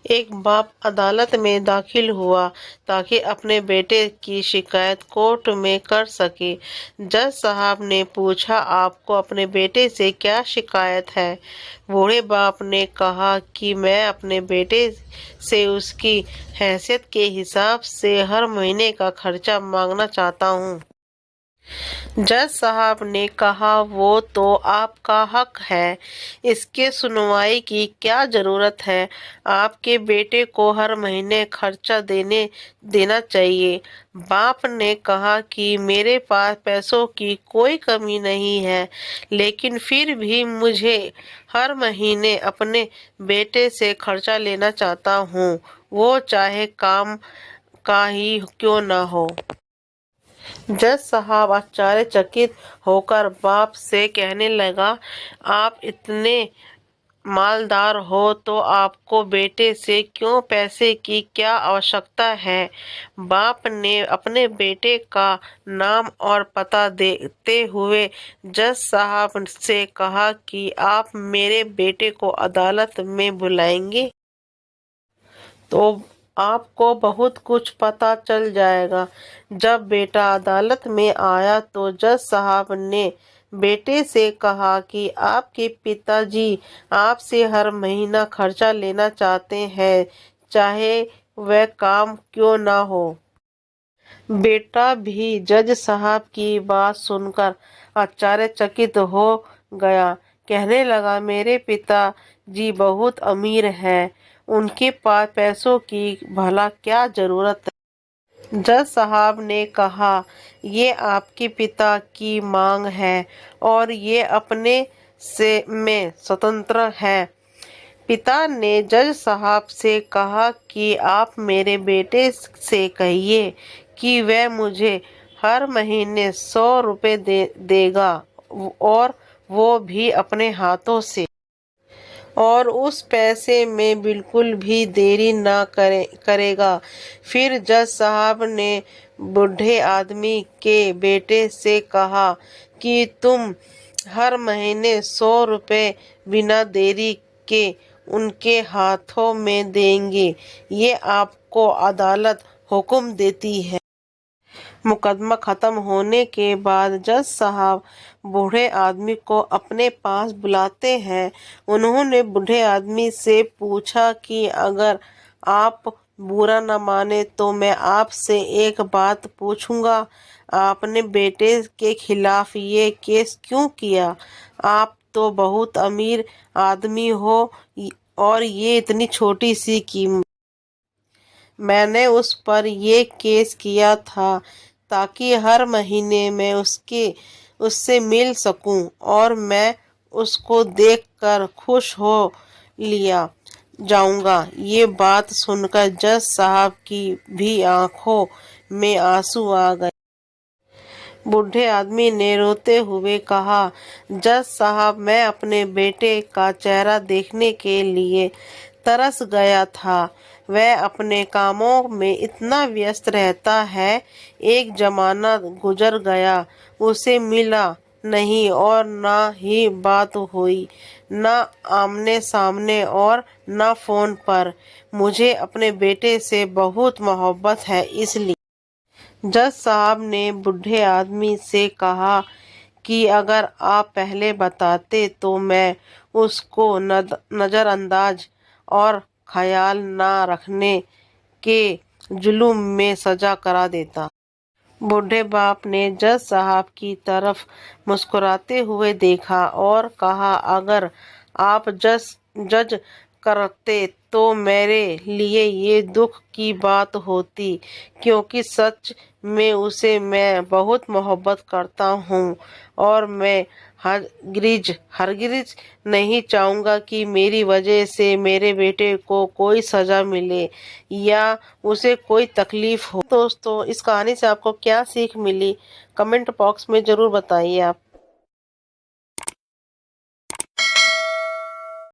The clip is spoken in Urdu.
ایک باپ عدالت میں داخل ہوا تاکہ اپنے بیٹے کی شکایت کورٹ میں کر سکے۔ جج صاحب نے پوچھا، آپ کو اپنے بیٹے سے کیا شکایت ہے؟ بوڑھے باپ نے کہا کہ میں اپنے بیٹے سے اس کی حیثیت کے حساب سے ہر مہینے کا خرچہ مانگنا چاہتا ہوں۔ جج صاحب نے کہا، وہ تو آپ کا حق ہے، اس کے سنوائی کی کیا ضرورت ہے؟ آپ کے بیٹے کو ہر مہینے خرچہ دینا چاہیے۔ باپ نے کہا کہ میرے پاس پیسوں کی کوئی کمی نہیں ہے، لیکن پھر بھی مجھے ہر مہینے اپنے بیٹے سے خرچہ لینا چاہتا ہوں، وہ چاہے کام کا ہی کیوں نہ ہو۔ جج صاحب آشچریہ چکت ہو کر باپ سے کہنے لگا، آپ اتنے مالدار ہو تو آپ کو بیٹے سے کیوں پیسے کی کیا آوشکتا ہے؟ باپ نے اپنے بیٹے کا نام اور پتہ دیتے ہوئے جج صاحب سے کہا کہ آپ میرے بیٹے کو عدالت میں بلائیں گے تو آپ کو بہت کچھ پتہ چل جائے گا۔ جب بیٹا عدالت میں آیا تو جج صاحب نے بیٹے سے کہا کہ آپ کے پتا جی آپ سے ہر مہینہ خرچہ لینا چاہتے ہیں، چاہے وہ کام کیوں نہ ہو۔ بیٹا بھی جج صاحب کی بات سن کر آشچریہ چکت ہو گیا، کہنے لگا، میرے پتا جی بہت امیر ہیں، ان کے پاس پیسوں کی بھلا کیا ضرورت ہے؟ جج صاحب نے کہا، یہ آپ کے پتا کی مانگ ہے اور یہ اپنے میں سوتنتر ہیں۔ پتا نے جج صاحب سے کہا کہ آپ میرے بیٹے سے کہیے کہ وہ مجھے ہر مہینے 100 روپے دے گا اور وہ بھی اپنے ہاتھوں سے، اور اس پیسے میں بالکل بھی دیری نہ کرے گا۔ پھر جج صاحب نے بوڑھے آدمی کے بیٹے سے کہا کہ تم ہر مہینے 100 روپے بنا دیری کے ان کے ہاتھوں میں دیں گے، یہ آپ کو عدالت حکم دیتی ہے۔ مقدمہ ختم ہونے کے بعد جج صاحب بوڑھے آدمی کو اپنے پاس بلاتے ہیں۔ انہوں نے بوڑھے آدمی سے پوچھا کہ اگر آپ برا نہ مانیں تو میں آپ سے ایک بات پوچھوں گا، آپ نے بیٹے کے خلاف یہ کیس کیوں کیا؟ آپ تو بہت امیر آدمی ہو اور یہ اتنی چھوٹی سی قیمت۔ میں نے اس پر یہ کیس کیا تھا تاکہ ہر مہینے میں اس سے مل سکوں اور میں اس کو دیکھ کر خوش ہو لیا جاؤں گا۔ یہ بات سن کر جج صاحب کی بھی آنکھوں میں آنسو آ گئے۔ بوڑھے آدمی نے روتے ہوئے کہا، جج صاحب میں اپنے بیٹے کا چہرہ دیکھنے کے لیے ترس گیا تھا، وہ اپنے کاموں میں اتنا ویست رہتا ہے، ایک زمانہ گزر گیا اسے ملا نہیں اور نہ ہی بات ہوئی، نہ آمنے سامنے اور نہ فون پر۔ مجھے اپنے بیٹے سے بہت محبت ہے، اس لیے۔ جج صاحب نے بوڑھے آدمی سے کہا کہ اگر آپ پہلے بتاتے تو میں اس کو نظر انداز اور خیال نہ رکھنے کے جرم میں سزا کرا دیتا۔ بوڑھے باپ نے جج صاحب کی طرف مسکراتے ہوئے دیکھا اور کہا، اگر آپ جج کرتے تو میرے لیے یہ دکھ کی بات ہوتی، کیونکہ سچ میں اسے میں بہت محبت کرتا ہوں اور میں ہرگز نہیں چاہوں گا کہ میری وجہ سے میرے بیٹے کو کوئی سزا ملے یا اسے کوئی تکلیف ہو۔ دوستو، اس کہانی سے آپ کو کیا سیکھ ملی، کمنٹ باکس میں ضرور بتائیے۔ آپ